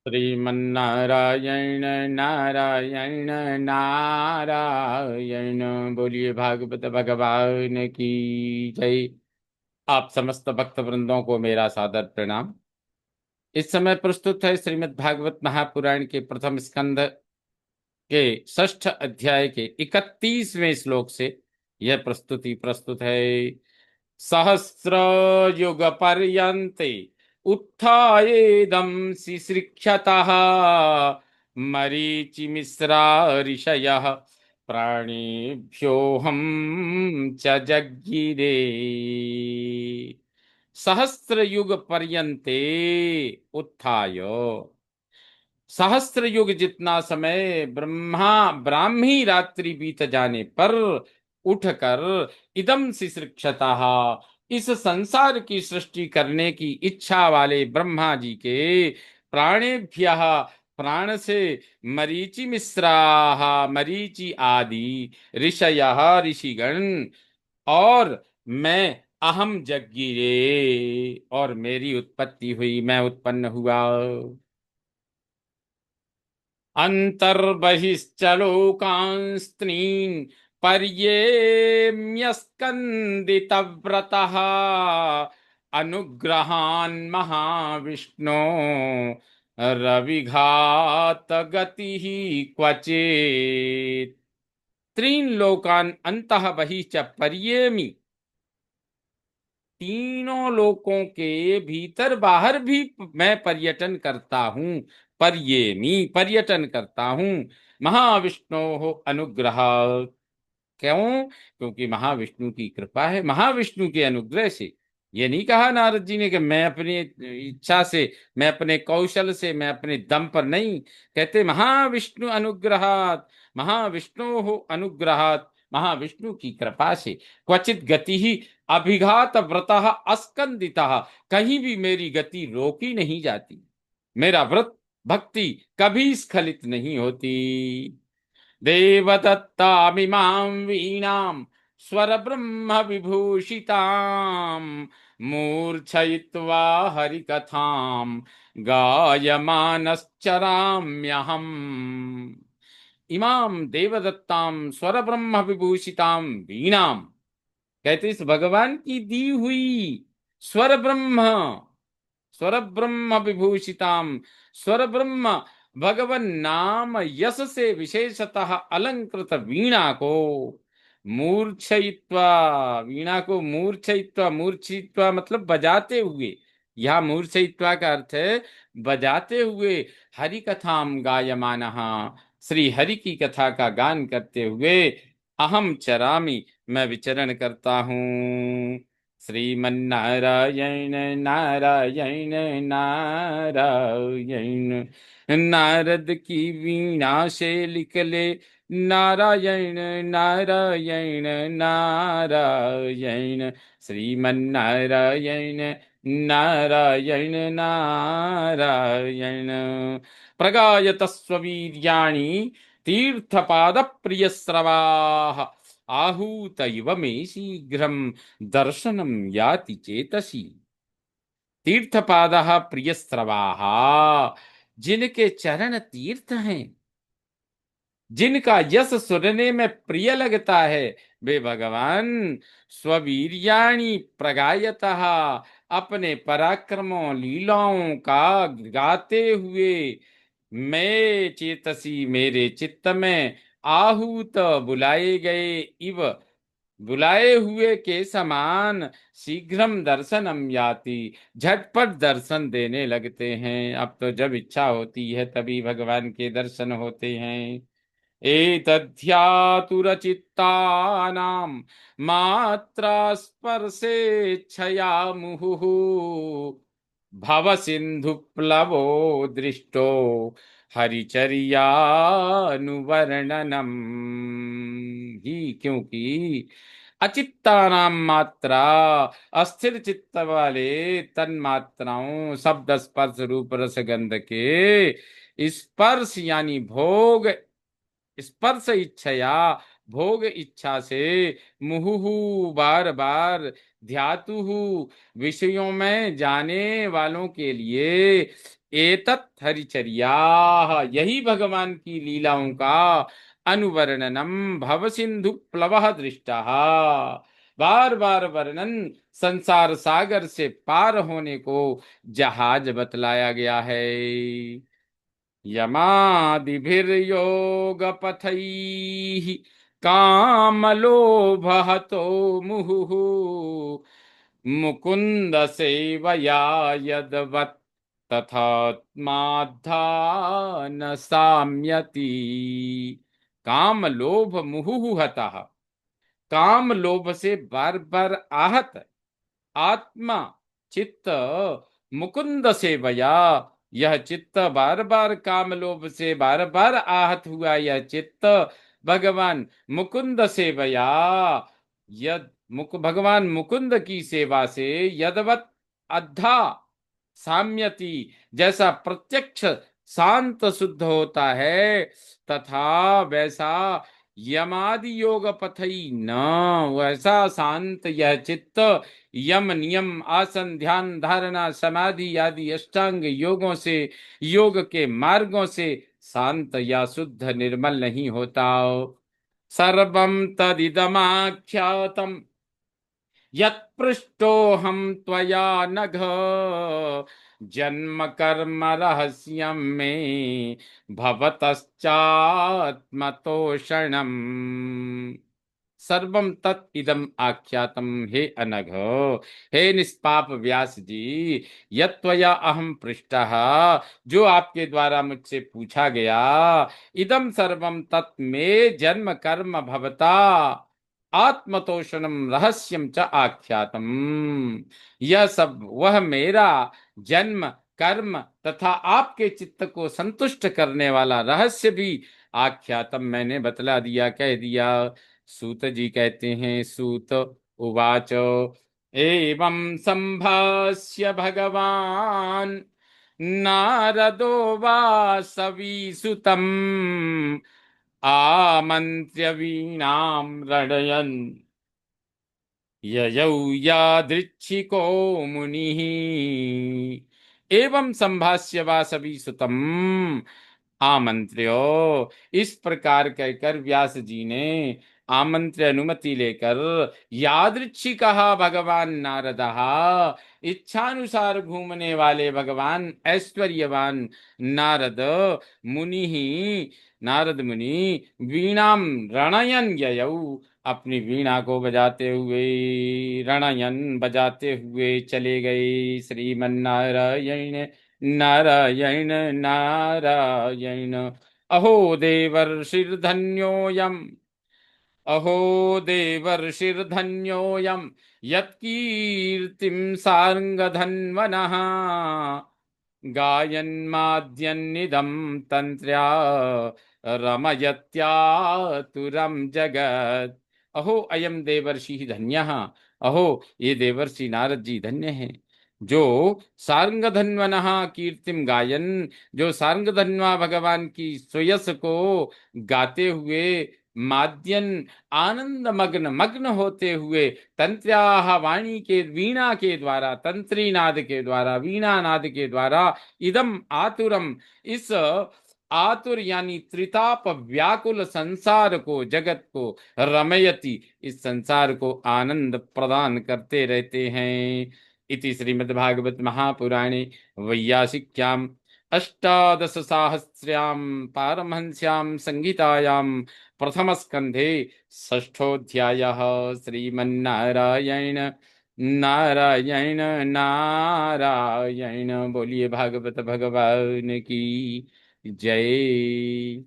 श्रीमन्नारायण नारायण नारायण। बोलिए भागवत भगवान की जय। आप समस्त भक्त वृंदों को मेरा सादर प्रणाम। इस समय प्रस्तुत है श्रीमद् भागवत महापुराण के प्रथम स्कंध के षष्ठ अध्याय के 31वें श्लोक से यह प्रस्तुति प्रस्तुत है। सहस्र युग पर्यन्ते उत्थायेदं शिश्रिक्षतः मरीचिमिश्रा ऋषयः प्राणिभ्योऽहं च जज्ञिरे। सहस्र युग पर्यन्ते उत्थाय, सहस्र युग जितना समय ब्राह्मी रात्रि बीत जाने पर उठकर इदम शिश्रिक्षता, इस संसार की सृष्टि करने की इच्छा वाले ब्रह्मा जी के प्राणेभ्य, प्राण से मरीचि मिश्रा, मरीचि आदि ऋषय ऋषिगण और मैं अहम जज्ञिरे, और मेरी उत्पत्ति हुई, मैं उत्पन्न हुआ। अंतर्बहिश्चलोकांस्त्रीन् पर्येम्यस्कन्दितव्रतः अनुग्रहान् महाविष्णो रविघात गतिः क्वचित्। त्रीन् लोकान् अंतः बहिः च पर्येमि, तीनों लोकों के भीतर बाहर भी मैं पर्यटन करता हूँ। पर्येमी, पर्यटन करता हूँ। महाविष्णु हो अनुग्रह, क्यों? क्योंकि महाविष्णु की कृपा है, महाविष्णु के अनुग्रह से। ये नहीं कहा नारद जी ने कि मैं अपनी इच्छा से, मैं अपने कौशल से, मैं अपने दम पर नहीं। कहते महाविष्णु अनुग्रहात, महाविष्णु हो अनुग्रहात, महाविष्णु की कृपा से। क्वचित गति ही अभिघात व्रतः अस्कंदितः, कहीं भी मेरी गति रोकी नहीं जाती, मेरा व्रत भक्ति कभी स्खलित नहीं होती। देवदत्तामिमां वीणां स्वरब्रह्म विभूषितां मूर्छयित्वा हरिकथां गायमानश्चराम्यहम्। इमां देवदत्तां स्वरब्रह्म विभूषितां वीणां, कहते इस भगवान की दी हुई स्वर ब्रह्म, स्वर ब्रह्म विभूषिताम, स्वर ब्रह्म भगवन नाम यश से विशेषतः अलंकृत वीणा को मूर्छयित्वा, वीणा को मूर्छयित्वा, मूर्छित्वा मतलब बजाते हुए, यह मूर्छयित्वा का अर्थ है बजाते हुए, हरि कथाम गायमानः, श्री हरि की कथा का गान करते हुए, अहम चरामि, मैं विचरण करता हूँ। श्रीमन्नारायण नारायण नारायण। नारद की वीणा से लिख ले नारायण नारायण नारायण। श्रीमन्नारायण नारायण नारायण। प्रगायत स्ववीर्याणि तीर्थपाद प्रियस्रवाः आहूत इव मे शीघ्रं दर्शनम याति चेतसी। तीर्थपादः प्रियस्रवाः, जिनके चरण तीर्थ हैं, जिनका यश सुनने में प्रिय लगता है, वे भगवान स्ववीर्याणि प्रगायतः, अपने पराक्रमों लीलाओं का गाते हुए, मैं चेतसी, मेरे चित्त में, आहूत बुलाए गए, इव बुलाए हुए के समान, शीघ्रम दर्शनम याति, झटपट दर्शन देने लगते हैं। अब तो जब इच्छा होती है तभी भगवान के दर्शन होते हैं। एतध्यातुरचित्तानां मात्रा स्पर्शेच्छया मुहुः भव सिंधु प्लवो दृष्टो हरिचर्यानुवर्णनम ही। क्योंकि अचित्तानाम मात्रा, अस्थिर चित्त वाले तन मात्राओं, शब्द स्पर्श रूप रस गंध के स्पर्श यानी भोग, स्पर्श इच्छया भोग इच्छा से मुहुहु बार बार ध्यातुहु विषयों में जाने वालों के लिए एतत् हरिचर्या, यही भगवान की लीलाओं का अनुवर्णनम भव सिंधु प्लवः दृष्टा, बार बार वर्णन संसार सागर से पार होने को जहाज बतलाया गया है। यमादिभिर्योगपथैः कामलोभहतो मुहुः मुकुन्द सेवया यद्वत् तथात्माद्धान साम्यति। काम लोभ मुहुः हतः, काम लोभ से बार बार आहत आत्मा चित्त मुकुंद सेवया, यह चित्त बार बार काम लोभ से बार बार आहत हुआ, यह चित्त भगवान मुकुंद सेवया, यद भगवान मुकुंद की सेवा से यदवत अद्धा साम्यति, जैसा प्रत्यक्ष शांत शुद्ध होता है, तथा वैसा यमादि योग पथई न, वैसा शांत यह चित्त यम नियम आसन ध्यान धारणा समाधि आदि अष्टांग योगों से, योग के मार्गों से शांत या शुद्ध निर्मल नहीं होता। सर्वं तदिदमाख्यातम् यत्पृष्टोऽहं त्वया नघ, जन्म कर्म रहस्यं मे भवतश्चात्मतोषणम्। सर्वम तत् इदम आख्यातम, हे अनघ, हे निष्पाप व्यास जी, यत्वया अहम पृष्टः, जो आपके द्वारा मुझसे पूछा गया, इदम सर्वम तत् मे जन्म कर्म भवता आत्मतोषणम रहस्यम च आख्यातम, यह सब वह मेरा जन्म कर्म तथा आपके चित्त को संतुष्ट करने वाला रहस्य भी आख्यातम मैंने बतला दिया, कह दिया। सूत जी कहते हैं, सूत उवाच एवं संभाष्य भगवान नारदो वासवी सुतम् आमन्त्र्य वीणां रणयन् ययौ यादृच्छिको मुनिः। एवं संभाष्य वासवी सुतम आमंत्र्यो, इस प्रकार कहकर व्यास जी ने आमंत्र अनुमति लेकर यादृच्छिकः भगवान नारदः, इच्छानुसार घूमने वाले भगवान ऐश्वर्यवान नारद मुनि ही, नारद मुनि वीणाम रणयन ययौ, अपनी वीणा को बजाते हुए रणयन बजाते हुए चले गए। श्रीमन्नारायण नारायण नारायण। अहो देवर्षिर्धन्योऽयम्, अहो देवर्षिर्धन्योऽयं यत्कीर्तिं सार्ङ्गधन्वनः गायन्माद्यन्निदं तन्त्र्या रमयत्यातुरं जगत्। अहो अयम देवर्षि धन्यः, अहो ये देवर्षि नारद जी धन्य हैं, जो सार्ंगधन्वनः कीर्तिम गायन, जो सार्ंगधन्वा भगवान की सुयस को गाते हुए, माद्यन आनंद मग्न मग्न होते हुए, तंत्र्याह वाणी के वीणा के द्वारा, तंत्री नाद के द्वारा, वीणा नाद के द्वारा, इदम आतुरम, इस आतुर यानी त्रिताप व्याकुल संसार को, जगत को, रमयति, इस संसार को आनंद प्रदान करते रहते हैं। इति श्रीमद्भागवत महापुराणे वैयासिक्याम अष्टादश साहस्र्याम पारमहंस्याम संहितायाम प्रथम स्कंधे षष्ठोऽध्यायः। श्रीमन्नारायण नारायण नारायण। बोलिए भागवत भगवान की जय।